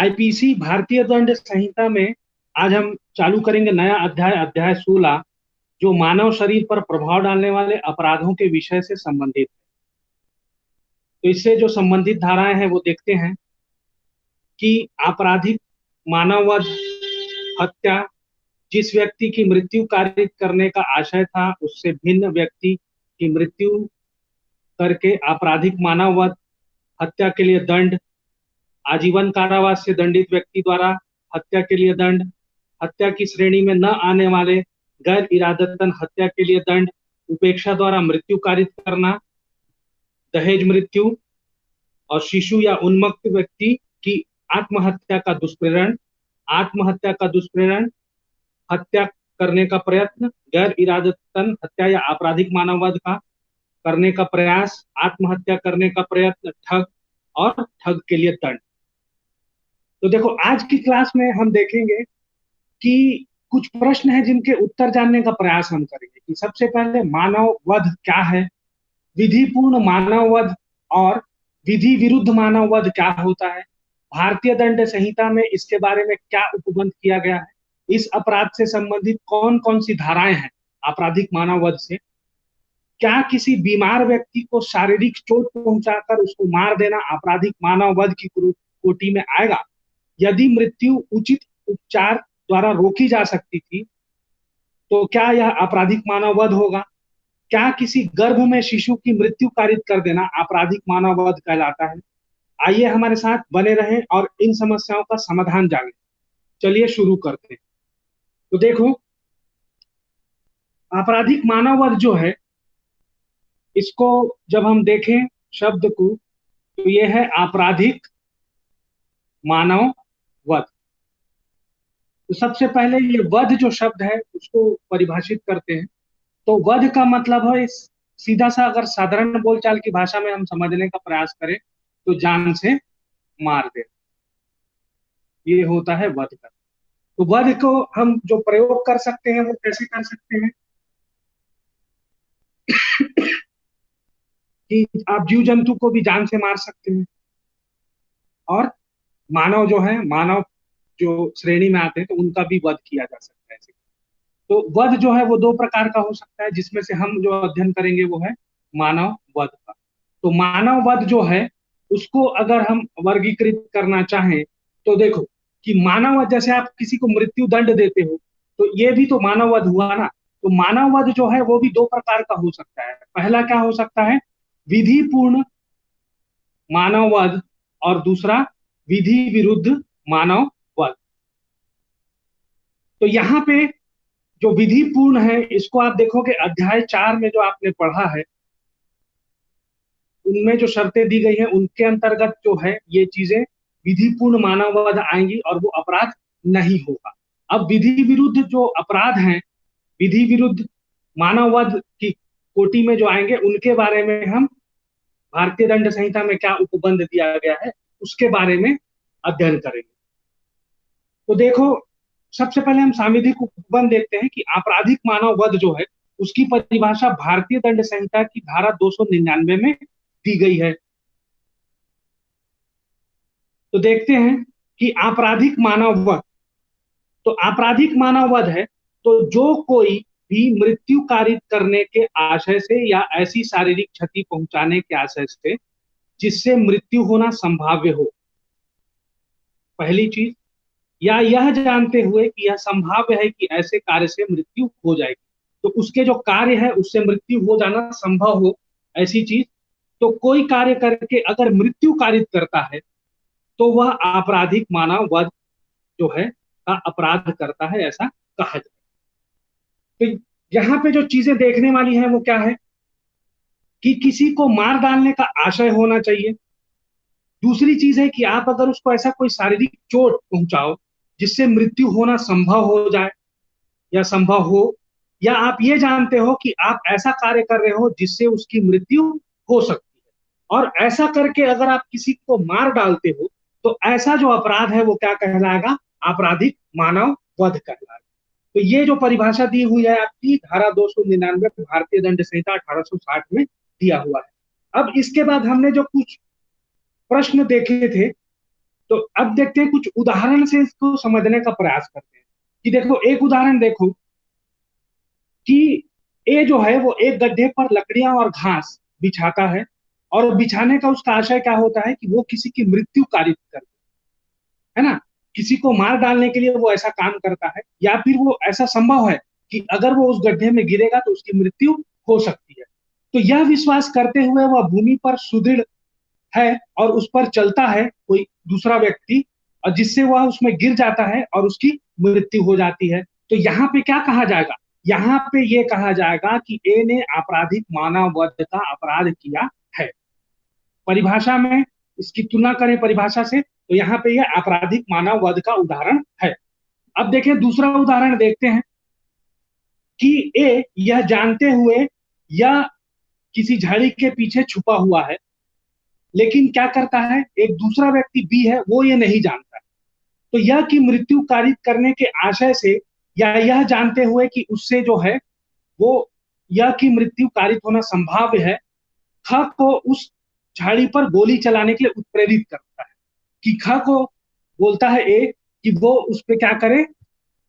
IPC भारतीय दंड संहिता में आज हम चालू करेंगे नया अध्याय, अध्याय 16, जो मानव शरीर पर प्रभाव डालने वाले अपराधों के विषय से संबंधित है। तो इससे जो संबंधित धाराएं हैं वो देखते हैं कि आपराधिक मानववध, हत्या, जिस व्यक्ति की मृत्यु कारित करने का आशय था उससे भिन्न व्यक्ति की मृत्यु करके आपराधिक मानववध, हत्या के लिए दंड, आजीवन कारावास से दंडित व्यक्ति द्वारा हत्या के लिए दंड, हत्या की श्रेणी में न आने वाले गैर इरादतन हत्या के लिए दंड, उपेक्षा द्वारा मृत्यु कारित करना, दहेज मृत्यु और शिशु या उन्मत्त व्यक्ति की आत्महत्या का दुष्प्रेरण, आत्महत्या का दुष्प्रेरण, हत्या करने का प्रयत्न, गैर इरादतन हत्या या आपराधिक मानववध का करने का प्रयास, आत्महत्या करने का प्रयत्न, ठग और ठग के लिए दंड। तो देखो, आज की क्लास में हम देखेंगे कि कुछ प्रश्न हैं जिनके उत्तर जानने का प्रयास हम करेंगे कि सबसे पहले मानव वध क्या है, विधिपूर्ण मानव वध और विधि विरुद्ध मानव वध क्या होता है, भारतीय दंड संहिता में इसके बारे में क्या उपबंध किया गया है, इस अपराध से संबंधित कौन कौन सी धाराएं हैं आपराधिक मानव वध से, क्या किसी बीमार व्यक्ति को शारीरिक चोट पहुंचाकर उसको मार देना आपराधिक मानव वध की कोटि में आएगा, यदि मृत्यु उचित उपचार द्वारा रोकी जा सकती थी तो क्या यह आपराधिक मानव वध होगा, क्या किसी गर्भ में शिशु की मृत्यु कारित कर देना आपराधिक मानव वध कहलाता है। आइए हमारे साथ बने रहें और इन समस्याओं का समाधान जानें। चलिए शुरू करते हैं। तो देखो, आपराधिक मानव वध जो है, इसको जब हम देखें शब्द को तो यह है आपराधिक मानव वध। तो सबसे पहले ये वध जो शब्द है उसको परिभाषित करते हैं। तो वध का मतलब है, सीधा सा अगर साधारण बोलचाल की भाषा में हम समझने का प्रयास करें तो जान से मार दे, ये होता है वध का। तो वध को हम जो प्रयोग कर सकते हैं वो कैसे कर सकते हैं कि आप जीव जंतु को भी जान से मार सकते हैं और मानव जो है, मानव जो श्रेणी में आते हैं तो उनका भी वध किया जा सकता है। तो वध जो है वो दो प्रकार का हो सकता है, जिसमें से हम जो अध्ययन करेंगे वो है मानव वध का। तो मानव वध जो है उसको अगर हम वर्गीकृत करना चाहें तो देखो कि मानव वध, जैसे आप किसी को मृत्यु दंड देते हो तो ये भी तो मानव वध हुआ ना। तो मानव वध जो है वो भी दो प्रकार का हो सकता है। पहला क्या हो सकता है, विधि पूर्ण मानव वध, और दूसरा विधि विरुद्ध मानव वध। तो यहाँ पे जो विधि पूर्ण है इसको आप देखोगे अध्याय 4 में जो आपने पढ़ा है उनमें जो शर्तें दी गई हैं उनके अंतर्गत जो है ये चीजें विधि पूर्ण मानववध आएंगी और वो अपराध नहीं होगा। अब विधि विरुद्ध जो अपराध हैं, विधि विरुद्ध मानववध की कोटि में जो आएंगे उनके बारे में हम भारतीय दंड संहिता में क्या उपबंध दिया गया है उसके बारे में अध्ययन करेंगे। तो देखो, सबसे पहले हम सांविधिक उपबंध देखते हैं कि आपराधिक मानव वध जो है उसकी परिभाषा भारतीय दंड संहिता की धारा 299 में दी गई है। तो देखते हैं कि आपराधिक मानव वध, तो आपराधिक मानव वध है तो जो कोई भी मृत्यु कारित करने के आशय से या ऐसी शारीरिक क्षति पहुंचाने के आशय से जिससे मृत्यु होना संभाव्य हो, पहली चीज, या यह जानते हुए कि यह संभाव्य है कि ऐसे कार्य से मृत्यु हो जाएगी, तो उसके जो कार्य है उससे मृत्यु हो जाना संभव हो, ऐसी चीज। तो कोई कार्य करके अगर मृत्यु कारित करता है तो वह आपराधिक मानव वध जो है का अपराध करता है, ऐसा कहा जाए। तो यहाँ पे जो चीजें देखने वाली है वो क्या है कि किसी को मार डालने का आशय होना चाहिए। दूसरी चीज है कि आप अगर उसको ऐसा कोई शारीरिक चोट पहुंचाओ जिससे मृत्यु होना संभव हो जाए या संभव हो, या आप ये जानते हो कि आप ऐसा कार्य कर रहे हो जिससे उसकी मृत्यु हो सकती है, और ऐसा करके अगर आप किसी को मार डालते हो तो ऐसा जो अपराध है वो क्या कहलाएगा, आपराधिक मानव वध कहलाएगा। तो ये जो परिभाषा दी हुई है आपकी धारा 299 भारतीय दंड संहिता 1860 में दिया हुआ है। अब इसके बाद हमने जो कुछ प्रश्न देखे थे तो अब देखते हैं, कुछ उदाहरण से इसको समझने का प्रयास करते हैं। कि देखो, एक उदाहरण देखो कि ए जो है वो एक गड्ढे पर लकड़ियां और घास बिछाता है, और बिछाने का उसका आशय क्या होता है कि वो किसी की मृत्यु कारित कर, है ना, किसी को मार डालने के लिए वो ऐसा काम करता है, या फिर वो ऐसा संभव है कि अगर वो उस गड्ढे में गिरेगा तो उसकी मृत्यु हो सकती है। तो यह विश्वास करते हुए वह भूमि पर सुदृढ़ है और उस पर चलता है कोई दूसरा व्यक्ति, और जिससे वह उसमें गिर जाता है और उसकी मृत्यु हो जाती है। तो यहाँ पे क्या कहा जाएगा? यहाँ पे ये कहा जाएगा कि ए ने आपराधिक मानववध का अपराध किया है। परिभाषा में इसकी तुलना करें परिभाषा से, तो यहाँ पे ये आपराधिक मानववध का उदाहरण है। अब देखें, दूसरा उदाहरण देखते हैं कि ए यह जानते हुए या किसी झाड़ी के पीछे छुपा हुआ है, लेकिन क्या करता है, एक दूसरा व्यक्ति बी है, वो ये नहीं जानता। तो यह की मृत्यु कारित करने के आशय से, या यह जानते हुए कि उससे जो है वो यह की मृत्यु कारित होना संभाव्य है, ख को उस झाड़ी पर गोली चलाने के लिए उत्प्रेरित करता है। कि ख को बोलता है ए कि वो उस पर क्या करे,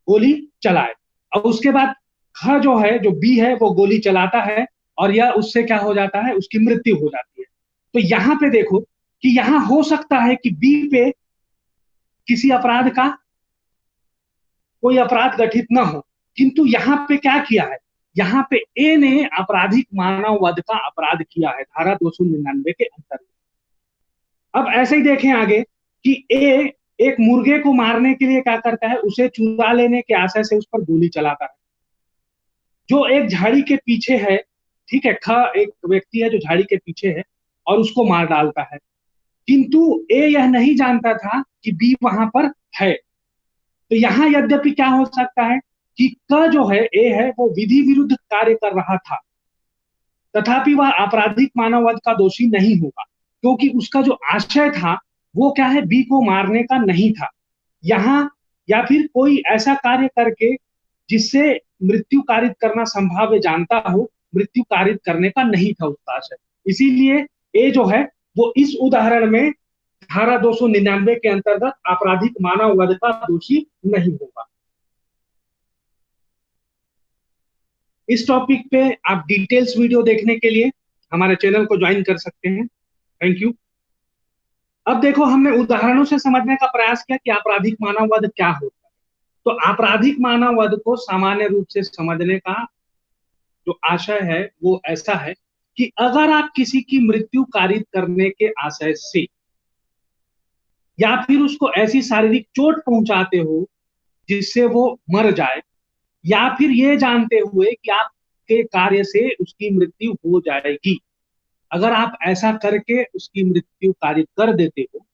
गोली चलाए। और उसके बाद ख जो है, जो बी है, वो गोली चलाता है, और यह उससे क्या हो जाता है, उसकी मृत्यु हो जाती है। तो यहाँ पे देखो कि यहाँ हो सकता है कि बी पे किसी अपराध का कोई अपराध गठित न हो, किंतु यहाँ पे क्या किया है, यहाँ पे ए ने आपराधिक मानववध का अपराध किया है धारा 299 के अंतर्गत। अब ऐसे ही देखें आगे कि ए एक मुर्गे को मारने के लिए क्या करता है, उसे चुरा लेने के आशय से उस पर गोली चलाता है, जो एक झाड़ी के पीछे है। ठीक है, ख एक व्यक्ति है जो झाड़ी के पीछे है और उसको मार डालता है, किंतु ए यह नहीं जानता था कि बी वहां पर है। तो यहाँ यद्यपि क्या हो सकता है कि क जो है, ए है, वो विधि विरुद्ध कार्य कर रहा था, तथापि वह आपराधिक मानववध का दोषी नहीं होगा, क्योंकि उसका जो आशय था वो क्या है, बी को मारने का नहीं था। यहाँ या फिर कोई ऐसा कार्य करके जिससे मृत्यु कारित करना संभाव्य जानता हो, मृत्यु कारित करने का नहीं था उसका आशय। इसीलिए ए जो है वो इस उदाहरण में धारा 299 के अंतर्गत आपराधिक मानववध का दोषी नहीं होगा। इस टॉपिक पे आप डिटेल्स वीडियो देखने के लिए हमारे चैनल को ज्वाइन कर सकते हैं। Thank you. अब देखो, हमने उदाहरणों से समझने का प्रयास किया कि आपराधिक मानववध क्या होता है। तो आपराधिक मानववध को सामान्य रूप से समझने का जो आशय है वो ऐसा है कि अगर आप किसी की मृत्यु कारित करने के आशय से, या फिर उसको ऐसी शारीरिक चोट पहुंचाते हो जिससे वो मर जाए, या फिर ये जानते हुए कि आपके कार्य से उसकी मृत्यु हो जाएगी, अगर आप ऐसा करके उसकी मृत्यु कारित कर देते हो,